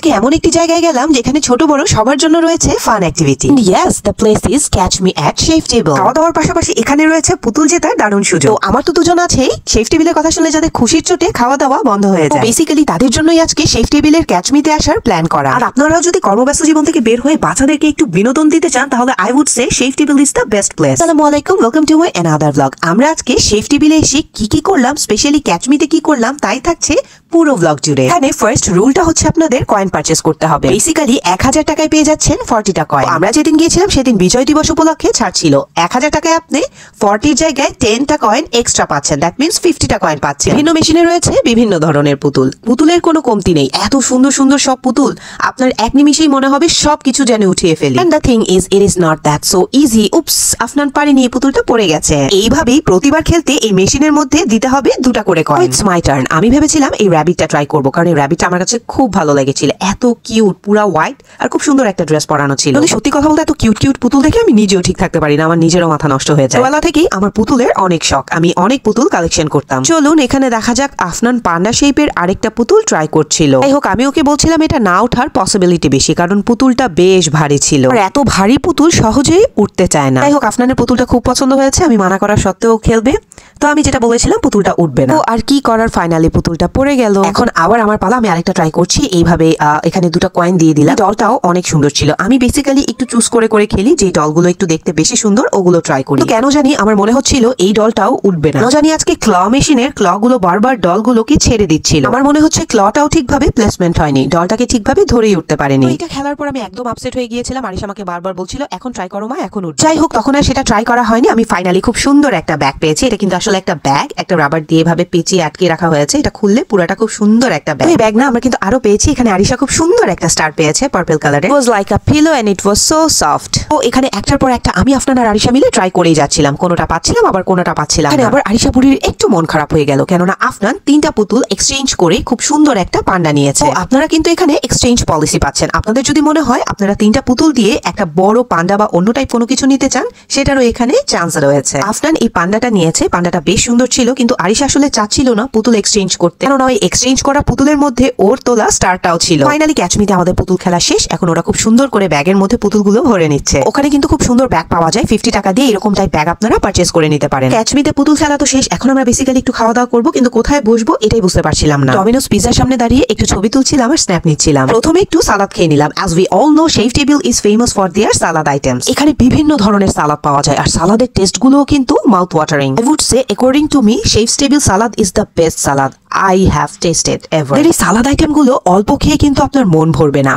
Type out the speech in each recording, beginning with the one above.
আজকে এমন একটি জায়গায় গেলাম যেখানে ছোট বড় সবার জন্য রয়েছে fun activity. Yes, the place is catch me at chef table. খাওয়া দাওয়ার পাশাপাশি এখানে রয়েছে পুতুল জেতার দারুণ সুযোগ। তো আমার তো দুজন আছেই, শেফ টেবিলের কথা শুনলে যাদের খুশির চোটে খাওয়া দাওয়া বন্ধ হয়ে যায়, বেসিক্যালি তাদের জন্যই আজকে শেফ টেবিলের ক্যাচ মিতে আসার প্ল্যান করা। আর আপনারাও যদি কর্মব্যস্ত জীবন থেকে বের হয়ে বাচ্চাদেরকে একটু বিনোদন দিতে চান তাহলে I would say Chef Table is the best place. আসসালামু আলাইকুম, welcome to my another blog. আমরা আজকে শেফ টেবিলে এসে কি করলাম, স্পেশালি ক্যাচ মিতে কি করলাম তাই থাকছে পুরো ব্লগ জুড়ে। এখানে ফার্স্ট রুলটা হচ্ছে আপনাদের কয়েন পারচেজ করতে হবে। বেসিক্যালি 1000 টাকায় পেয়ে যাচ্ছেন 40টা কয়েন। আমরা যেদিন গিয়েছিলাম সেদিন বিজয় দিবস উপলক্ষে ছাড় ছিল। 1000 টাকায় আপনি 40 জায়গায় 10টা কয়েন এক্সট্রা পাচ্ছেন, দ্যাট মিন্স 50টা কয়েন পাচ্ছেন। বিভিন্ন মেশিনে রয়েছে বিভিন্ন ধরনের পুতুল, পুতুলের কোনো কমতি নেই। এত সুন্দর সুন্দর সব পুতুল, আপনার এক নিমিষেই মনে হবে সবকিছু যেন উঠিয়ে ফেলি। And the thing is it is not that so easy. Oops, Afnan পারেনি, পুতুলটা পড়ে গেছে। এইভাবেই প্রতিবার খেলতে এই মেশিনের মধ্যে দিতে হবে 2টা করে কয়েন। It's my turn. আমি ভেবেছিলাম এই র‍্যাবিটটা ট্রাই করবো, কারণ এই র‍্যাবিটটা আমার কাছে খুব ভালো লেগেছিল। এত কিউট, পুরা হোয়াইট আর খুব সুন্দর একটা ড্রেস পরানো ছিল। সত্যি কথা বলতে এত কিউট কিউট পুতুল দেখে আমি নিজেও ঠিক থাকতে পারি না, আমার নিজেরও মাথা নষ্ট হয়ে যায়। বেলা থেকেই আমার পুতুলের অনেক শখ, আমি অনেক পুতুল কালেকশন করতাম। চলুন এখানে দেখা যাক আফনান পান্ডা শেপের আরেকটা পুতুল ট্রাই করছিল। যাই হোক, আমি ওকে বলছিলাম এটা না ওঠার পসিবিলিটি বেশি, কারণ পুতুলটা বেশ ভারী ছিল আর এত ভারী পুতুল সহজেই উঠতে চায় না। যাই হোক, আফনানের পুতুলটা খুব পছন্দ হয়েছে, আমি মানা করার সত্ত্বেও খেলবে। তো আমি যেটা বলেছিলাম পুতুলটা উঠবে না, আর কি করার, ফাইনালি পুতুলটা পড়ে গেল। এখন আবার আমার পালা, আমি আরেকটা ট্রাই করছি। এইভাবে এখানে 2টা কয়েন দিয়ে দিলাম। ডলটাও অনেক সুন্দর ছিল। আমি বেসিক্যালি একটু চুজ করে করে খেলি, যে ডলগুলো একটু দেখতে বেশি সুন্দর ওগুলো ট্রাই করি। তো কেন জানি আমার মনে হচ্ছিল এই ডলটাও উঠবে না। জানি আজকে ক্ল মেশিনের ক্ল গুলো বারবার ডলগুলোকে ছেড়ে দিচ্ছিল। আমার মনে হচ্ছে ক্লটাও ঠিকভাবে প্লেসমেন্ট হয়নি, ডলটাকে ঠিকভাবে ধরেই উঠতে পারেনি। এটা খেলার পর আমি একদম আপসেট হয়ে গিয়েছিলাম। আরিশ আমাকে বারবার বলছিল এখন ট্রাই করো মা, এখন উঠ। যাই হোক, তখন আর সেটা ট্রাই করা হয়নি। আমি ফাইনালি খুব সুন্দর একটা ব্যাগ পেয়েছি। এটা কিন্তু আসলে একটা ব্যাগ, একটা রাবার দিয়ে ভাবে পেঁচিয়ে আটকে রাখা হয়েছে। এটা খুললে পুরোটা খুব সুন্দর একটা ব্যাগ। এই ব্যাগ না, আমরা কিন্তু আরো পেয়েছি। এখানে আরিশা খুব সুন্দর একটা স্টার পেয়েছে পার্পল কালারের। Was like a pillow and it was so soft. তো এখানে একটার পর একটা আমি আফনান আর আরিশা মিলে ট্রাই করেই যাচ্ছিলাম, কোনোটা পাচ্ছিলাম আবার কোনোটা পাচ্ছিলাম। এখানে আবার আরিশা পুরীর একটু মন খারাপ হয়ে গেল, কেননা আফনান 3টা পুতুল এক্সচেঞ্জ করে খুব সুন্দর একটা পান্ডা নিয়েছে। আপনারা কিন্তু এখানে এক্সচেঞ্জ পলিসি পাচ্ছেন। আপনাদের যদি মনে হয় আপনারা 3টা পুতুল দিয়ে একটা বড় পান্ডা বা অন্য টাইপ কোনো কিছু নিতে চান, সেটারও এখানে চান্স রয়েছে। আফনান এই পান্ডাটা নিয়েছে, পান্ডাটা বেশ সুন্দর ছিল, কিন্তু আরিশা আসলে চাচ্ছিল না পুতুল এক্সচেঞ্জ করতে, কেননা ওই এক্সচেঞ্জ করা পুতুলের মধ্যে ওর তোলা স্টারটাও ছিল। ফাইনালি ক্যাচমিতে আমাদের পুতুল খেলা শেষ। এখন ওরা খুব সুন্দর করে ব্যাগের মধ্যে পুতুলগুলো ভরে নিচ্ছে। ওখানে কিন্তু খুব সুন্দর ব্যাগ পাওয়া যায়, 50 টাকা দিয়ে এরকম টাইপ ব্যাগ আপনারা পারচেজ করে নিতে পারেন। ক্যাচমিতে পুতুল খেলা তো শেষ, এখন আমরা বেসিক্যালি একটু খাওয়া দাওয়া করবো, কিন্তু কোথায় বসবো এটাই বুঝতে পারছিলাম না। ডমিনোস পিজার সামনে দাঁড়িয়ে একটু ছবি তুলছিলাম আর স্ন্যাপ নিচ্ছিলাম। প্রথমে একটু সালাদ খেয়ে নিলাম। As we all know Chef Table is famous for their salad items. এখানে বিভিন্ন ধরনের সালাদ পাওয়া যায় আর সালাদের টেস্ট গুলো কিন্তু mouth watering. I would say according to me Chef Table salad is the best salad I have tasted ever. এই সালাদ item গুলো অল্প খেয়ে কিন্তু আপনার মন ভরবে না,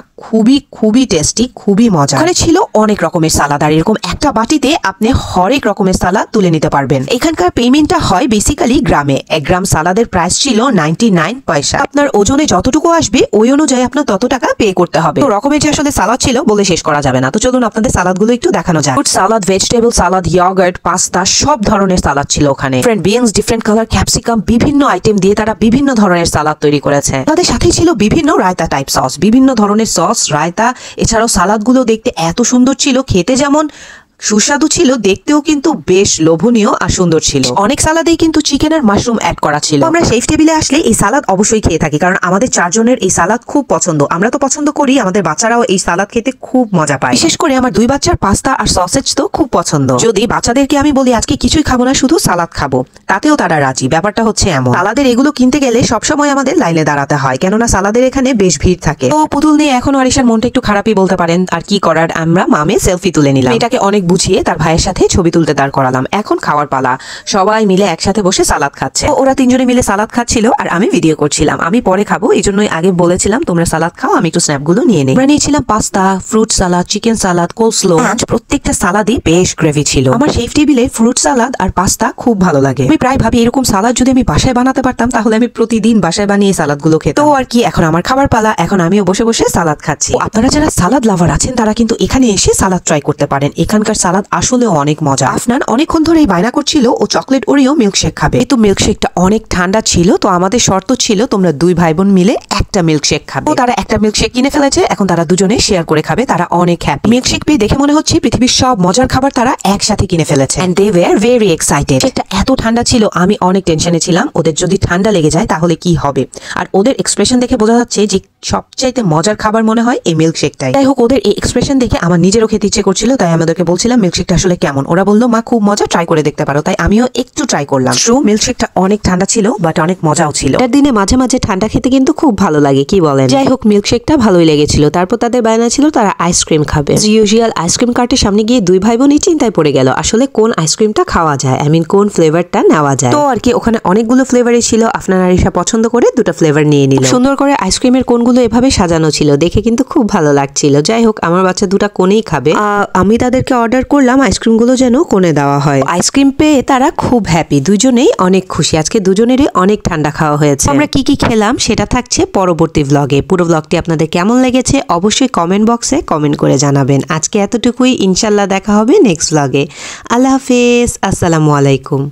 খুবই টেস্টি, খুবই মজা। এখানে ছিল অনেক রকমের সালাদ আর এরকম একটা বাটিতে আপনি হরেক রকমের সালাদ তুলে নিতে পারবেন। এখানকার পেমেন্টটা হয় বেসিক্যালি গ্রামে। 1 গ্রাম সালাদের প্রাইস ছিল 99 পয়সা। আপনার ওজনে যতটুকু আসবে ওই অনুযায়ী আপনার তত টাকা পে করতে হবে। তো রকমের যে আসলে সালাদ ছিল বলে শেষ করা যাবে না। তো চলুন আপনাদের সালাদ গুলো একটু দেখানো যায়। Fruit salad, vegetable salad, yogurt, pasta, সব ধরনের সালাদ ছিল ওখানে। Different beans, different colour capsicum, বিভিন্ন আইটেম দিয়ে তারা বিভিন্ন ধরনের সালাদ তৈরি করেছে। তাদের সাথে ছিল বিভিন্ন রায়তা টাইপ সস, বিভিন্ন ধরনের সস, রায়তা। এছাড়াও সালাদ গুলো দেখতে এত সুন্দর ছিল, খেতে যেমন সুস্বাদু ছিল, দেখতেও কিন্তু বেশ লোভনীয় আর সুন্দর ছিল। অনেক সালাদেই কিন্তু চিকেন আর মাশরুম অ্যাড করা ছিল। আমরা শেফ টেবিলে আসলে এই সালাদ অবশ্যই খেয়ে থাকি, কারণ আমাদের 4 জনের এই সালাদ খুব পছন্দ। আমরা তো পছন্দ করি, আমাদের বাচ্চারাও এই সালাদ খেতে খুব মজা পায়। বিশেষ করে আমার 2 বাচ্চার পাস্তা আর সসেজ তো খুব পছন্দ। যদি বাচ্চাদেরকে আমি বলি আজকে কিছুই খাবো না, শুধু সালাদ খাবো, তাতেও তারা রাজি। ব্যাপারটা হচ্ছে এমন, সালাদের এগুলো কিনতে গেলে সবসময় আমাদের লাইনে দাঁড়াতে হয়, কেননা সালাদের এখানে বেশ ভিড় থাকে। তো পুতুল নিয়ে এখন আরিশার মনটা একটু খারাপই বলতে পারেন। আর কি করার, আমরা মামে সেলফি তুলে নিলাম। এটাকে অনেক বুঝিয়ে তার ভাইয়ের সাথে ছবি তুলতে দাঁড় করালাম। এখন খাওয়ার পালা, সবাই মিলে একসাথে বসে সালাদ খাচ্ছে। ওরা 3 জনে মিলে সালাদ খাচ্ছিল আর আমি ভিডিও করছিলাম। আমি পরে খাবো, এই জন্যই আগে বলেছিলাম তোমরা সালাদ খাও, আমি একটু স্ন্যাপ গুলো নিয়ে নিই। আমরা নিয়েছিলাম পাস্তা, ফ্রুট সালাদ, চিকেন সালাদ, কোলস্লো। প্রত্যেকটা সালাদই বেশ গ্রেভি ছিল। আমার শেফ টেবিলে ফ্রুট সালাদ আর পাস্তা খুব ভালো লাগে। আমি প্রায় ভাবি এরকম সালাদ যদি আমি বাসায় বানাতে পারতাম তাহলে আমি প্রতিদিন বাসায় বানিয়ে সালাদ গুলো খেতাম। তো আর কি, এখন আমার খাবার পালা, এখন আমিও বসে বসে সালাদ খাচ্ছি। আপনারা যারা সালাদ লাভার আছেন তারা কিন্তু এখানে এসে সালাদ ট্রাই করতে পারেন। এখানকার সালাদ আসলে অনেক মজা। আফনান অনেকক্ষণ ধরে বায়না করছিল ও চকলেট ওরিও মিল্কশেক খাবে, কিন্তু মিল্কশেকটা অনেক ঠান্ডা ছিল। তো আমাদের শর্ত ছিল তোমরা 2 ভাই বোন মিলে একটা মিল্কশেক খাবে। তো তারা একটা মিল্কশেক কিনে ফেলেছে, এখন তারা দুজনে শেয়ার করে খাবে। তারা অনেক হ্যাপি। মিল্কশেক পেয়ে দেখে মনে হচ্ছে পৃথিবীর সব মজার খাবার তারা একসাথে কিনে ফেলেছে। And they were very excited. এটা এত ঠান্ডা ছিল, আমি অনেক টেনশনে ছিলাম ওদের যদি ঠান্ডা লেগে যায় তাহলে কি হবে। আর ওদের এক্সপ্রেশন দেখে বোঝা যাচ্ছে যে সবচাইতে মজার খাবার মনে হয় এই মিল্কশেকটাই। যাই হোক, ওদের এই এক্সপ্রেশন দেখে আমার নিজেরও খেতে ইচ্ছে করছিল, তাই আমাদেরকে বলছিলাম মিল্কশেকটা আসলে কেমন। ওরা বললো মা খুব মজা, ট্রাই করে দেখতে পারো। তাই আমিও একটু ট্রাই করলাম। ট্রু, মিল্কশেকটা অনেক ঠান্ডা ছিল, বাট অনেক মজাও ছিল। এর দিনে মাঝে মাঝে ঠান্ডা খেতে কিন্তু খুব ভালো লাগে, কি বলেন? যাই হোক, মিল্কশেকটা ভালোই লেগেছিল। তারপর তাদের বায়না ছিল তারা আইসক্রিম খাবে। ইউজুয়াল আইসক্রিম কার্টের সামনে গিয়ে দুই ভাই বোনই চিন্তায় পড়ে গেল আসলে কোন আইসক্রিমটা খাওয়া যায়, কোন ফ্লেভারটা নেওয়া যায়। তো আর কি, ওখানে অনেকগুলো ফ্লেভারই ছিল। আফনান আরিশা পছন্দ করে দুটো ফ্লেভার নিয়ে নিল। সুন্দর করে আইসক্রিমের কোনগুলো এভাবে সাজানো ছিল, দেখে কিন্তু খুব ভালো লাগছিল। যাই হোক, আমার বাচ্চা দুটা কোনেই খাবে। আমি তাদেরকে অর্ডার করলাম আইসক্রিমগুলো যেন কোনে দেওয়া হয়। আইসক্রিম পেয়ে তারা খুব হ্যাপি, দুজনেই অনেক খুশি। আজকে দুজনেরই অনেক ঠান্ডা খাওয়া হয়েছে। আমরা কি কি খেলাম সেটা থাকছে পরবর্তী ভ্লগে। পুরো ভ্লগটি আপনাদের কেমন লেগেছে অবশ্যই কমেন্ট বক্সে কমেন্ট করে জানাবেন। আজকে এতটুকুই, ইনশাল্লাহ দেখা হবে নেক্সট ভ্লগে। আল্লাহ হাফেজ, আসসালামু আলাইকুম।